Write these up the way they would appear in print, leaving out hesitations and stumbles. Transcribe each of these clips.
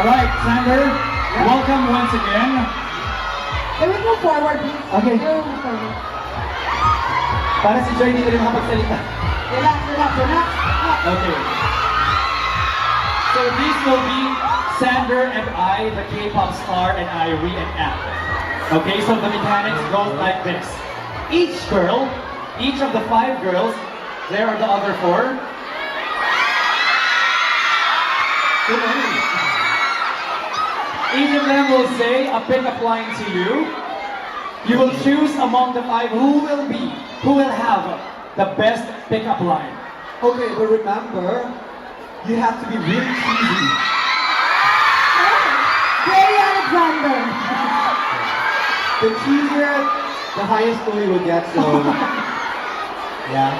Alright, Sander, welcome once again. Can we move forward, please? Okay. Can we move forward? Para si Joy hindi na rin makapagsalita. Relax, relax, relax. Okay. So these will be Sander and I, the K-pop star, and I reenact. Okay, so the mechanics goes like this. Each girl, each of the 5 girls, there are the other 4. Each of them will say a pickup line to you. You will choose among the 5 who will have the best pickup line. Okay, but remember, you have to be really cheesy. Gary Alexander. The cheesier, the higher score you will get, so... yeah.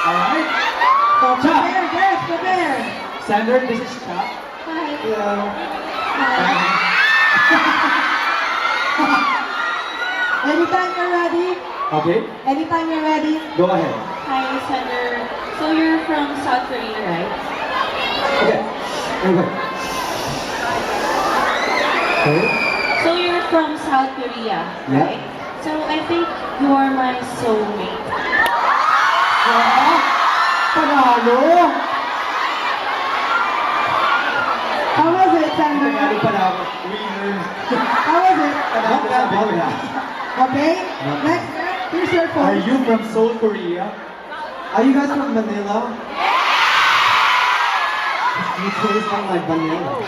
Alright? Prepare, guys, prepare. Sander, this is Cha. Hi. Hello. Anytime you're ready. Okay, Anytime you're ready. Go ahead. Hi, Sander. So you're from South Korea, right? Okay. Okay. Okay. So you're from South Korea, Yeah. right? So I think you are my soulmate. Panalo! How was it, Sander? Panalo pa na ako. Winner. How was it? Not bad, not bad. Okay. Next, here's your phone. are you from Seoul, Korea? Are you guys from Manila? You taste like vanilla.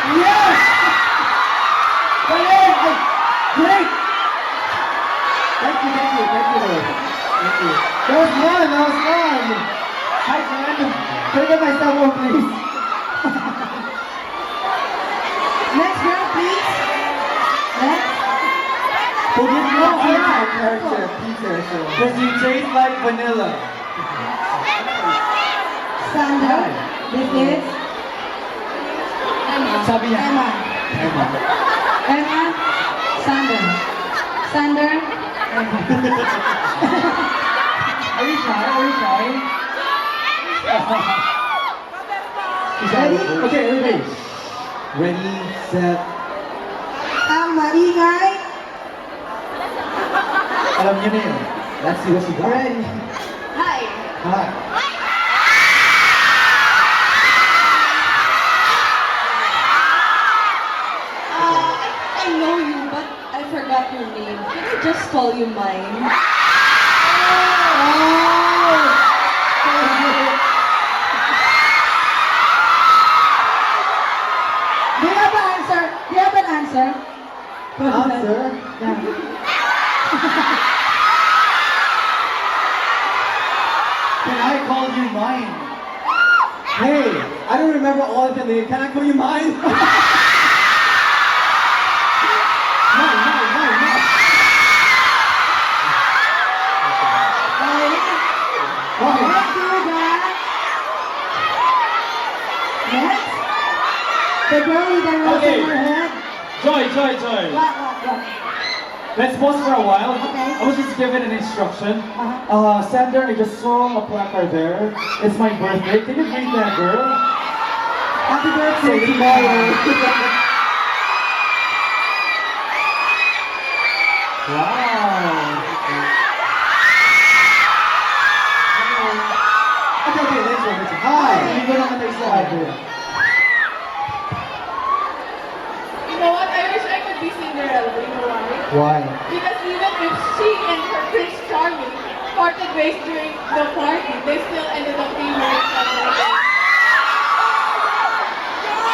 Yes! Great! Thank you, thank you, thank you. Thank you. That was fun, that was fun. Hi, friend. Can I get my cell phone, please? Next girl, please. Next. Forgive me, Oh, I'm yeah. my character, Peter, so... Because you taste like vanilla. Sander. This is Sabi niya. Emma. Emma. Emma. Sander. Sander. Emma. Are you shy? Are you shy? Ready? Okay, everybody. Ready, set. Ang maingay. Alam niyo na yun. Let's see what you got. Ready. Hi. Hi. I know you, but I forgot your name. Can I just call you mine? Do you have an answer? Do you have an answer? Answer? Yeah. Can I call you mine? Hey, I don't remember all of the names. Can I call you mine? Mine, mine, mine, mine. Okay. Let's do that. Next. The girl with the rose Okay. in her head. Joy, Joy, Joy. What? Let's pause for a while. Okay. I was just given an instruction. Uh-huh. Sander, I just saw a placard there. It's my birthday. Can you greet that girl? Happy birthday Say tomorrow. Wow. Okay, okay, let's go, let's go. Hi! Hindi ko naman tayo sa audio. You know what? I wish I could be Cinderella. You know why? Why? Because even if she and her Prince Charming parted ways during the party, they still ended up being married.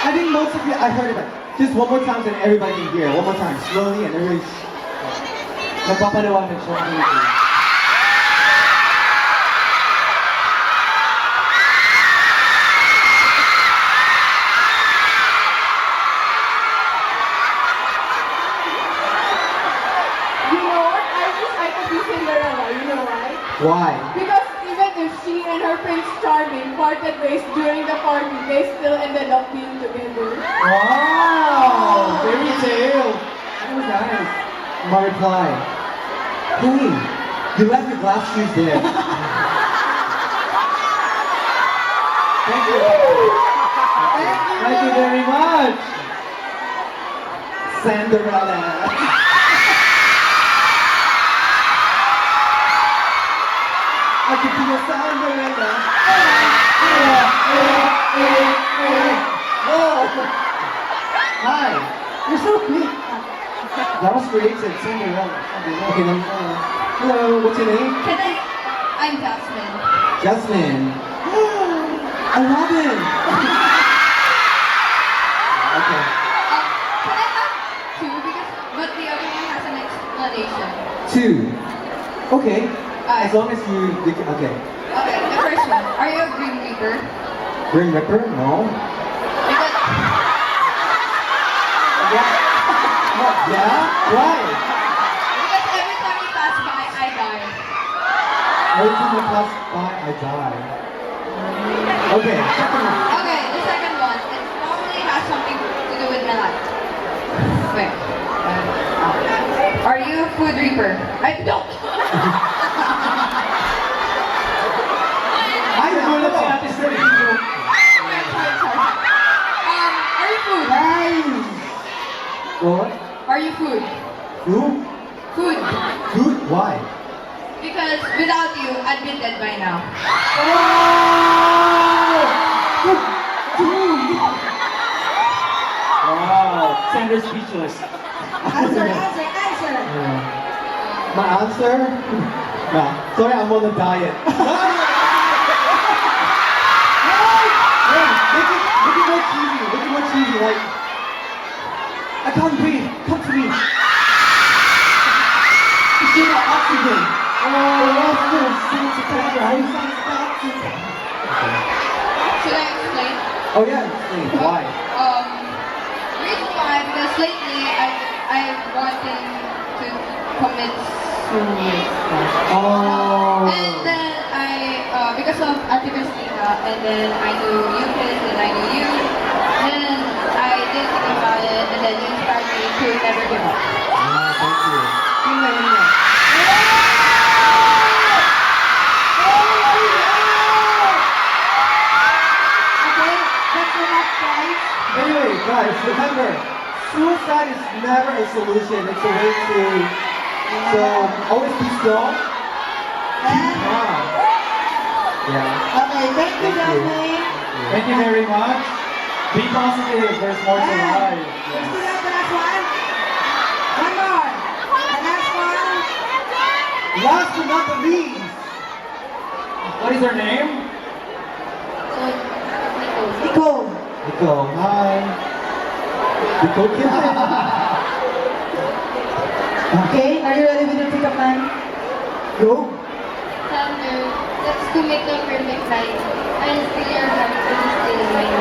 I think most of you, I heard it. Just one more time so that everybody can hear. One more time, slowly and everybody. Nagpapaliwanag siya ng video. You know what? I wish I could be Cinderella. You know why? Why? Because even if she and her Prince Charming parted ways during the party, they still ended up being together. Wow! Fairy tale! That was nice. My reply. Hey, You left your glass shoes there. Thank you. Thank you very much. Cinderella. I can be a Cinderella. Oh. Hi. You're so quick. That was creative, Cinderella. Okay, hello, what's your name? I'm Jasmine. Jasmine. I love it. Okay. Can I have two? But the other one has an explanation. 2. Okay. As long as you okay. Okay, the first one. Are you a Green Reaper? Grim Ripper? No. Because Yeah? Why? because every time you pass by, I die. Every time I pass by, I die. Okay, second one. Okay, the second one. It probably has something to do with my life. Wait. Are you a Food Reaper? I don't. I know Let's that. have this ready to go. Are you food? Nice. What? Are you food? Who? Food. Good? Why? Because without you, I'd be dead by now. Wow, Sandra's speechless. Answer. My answer? No. Sorry, I'm on a diet. Make it more cheesy. Make it more cheesy. Like, I can't breathe. Come to me. You see my oxygen. Oxygen. Right? Should I explain? Oh yeah. Explain. Why? Reason why, because lately I'm wanting to commit suicide. Oh. And then because of Ate Christina, and then I knew you kids, and I knew you, then I did think about it, and then you inspired me to never give up. Thank you. Okay, that's enough, guys. Anyway, guys, remember, suicide is never a solution. It's a way to. So always be strong. And, Yeah. okay, thank you, Jasmine. Thank you very much. Be positive, there's more to life. You Yes. still have the last one? One more. The last one. Last but not the least. What is her name? Nicole. Nicole, hi. Nicole Kim. Okay, are you ready with the pickup line? Go. Thunder, let's to make the perfect life. I'll steal your heart and you steal mine.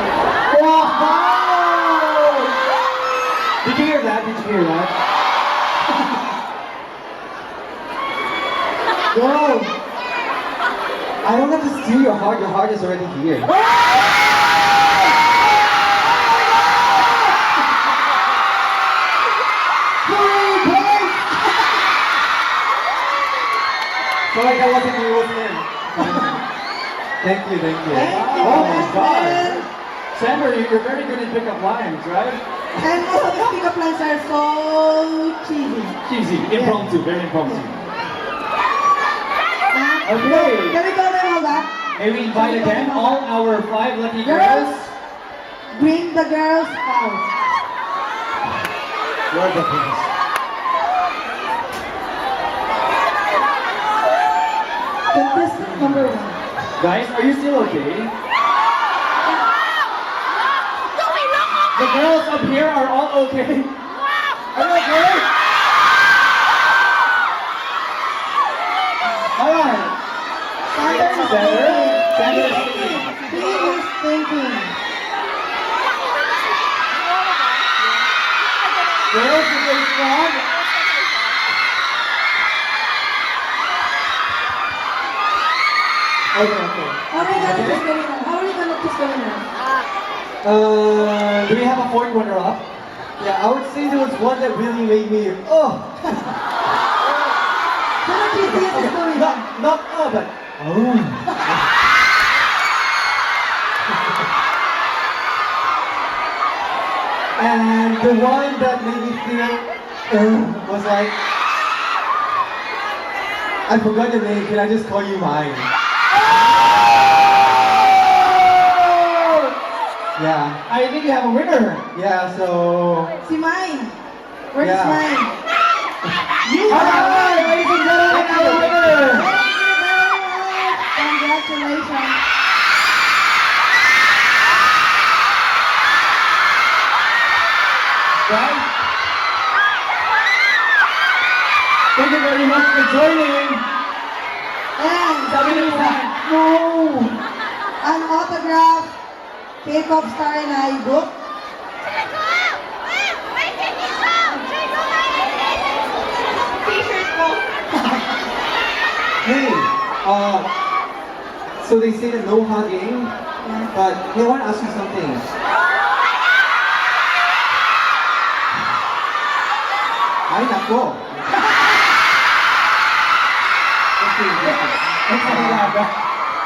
Wow! Did you hear that? Did you hear that? Yo! I don't have to steal your heart. Your heart is already here. Sorry, that wasn't me, it was him. Thank you, thank you. Thank you, Oh my god. Jasmine. Sandra, you're very good at pickup lines, right? And most of the pickup lines are so cheesy. Cheesy, impromptu, very impromptu. Okay. Can we go there all that? May we invite again all our 5 lucky Girls, girls? bring the girls out. You're the best. Contestant number 1. Guys, are you still okay? The girls up here are all okay. Are you okay? Alright. Sander is Sander is thinking. He is thinking. Girls, you stay strong. Okay. How are we gonna choose the winner? How are we gonna choose the winner? Do we have a fourth runner up? Yeah, I would say there was one that really made me, oh! So the GTS is the not but oh. And the one that made me feel was like, I forgot your name. Can I just call you mine? Yeah, I think you have a winner. yeah. So Si mine. Where's Yeah. mine? You Alright, ladies and gentlemen, our winner. Thank you very much. Congratulations. Right? Thank you very much for joining. And Sabi ni Isa, no. an autograph K-pop star and I book. T-shirt ko. Hey, so they say that no hugging, but hey, I want to ask you something. Ay, nako.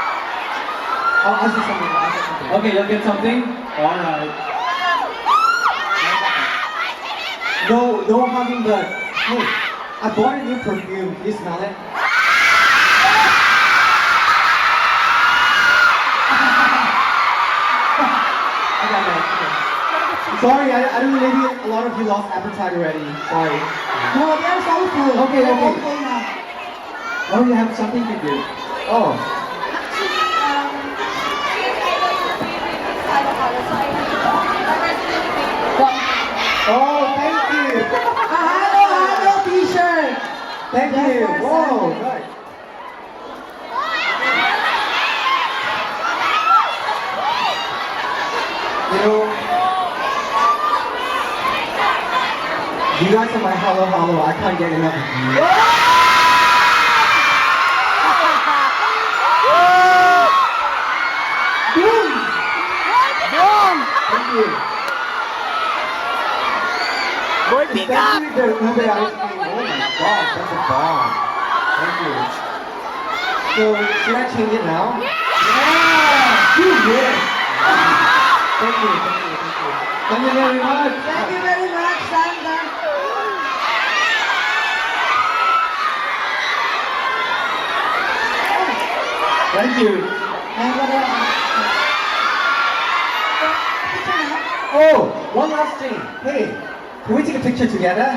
I'll ask you something. I'll ask you something. okay, you'll get something? Alright. No hugging, but hey, I bought a new perfume. Can you smell it? Sorry, I don't know, maybe a lot of you lost appetite already. Sorry. No, they're so full. Okay, They're all okay. full now. Oh, you have something to do. Oh. Oh, thank you. A halo t-shirt. Thank Yes, you. sir, Whoa, sir. good. You know, you guys are my hello. I can't get enough of you. Boom. Thank you. Especially the ube ice cream. Oh my gosh, that's a bomb. Thank you. So, should I change it now? Yeah! You did. Thank you. Thank you very much. Thank you very much, Sandra. Thank you. And what else? Picture now. Oh, one last thing. Hey, can we take a picture together?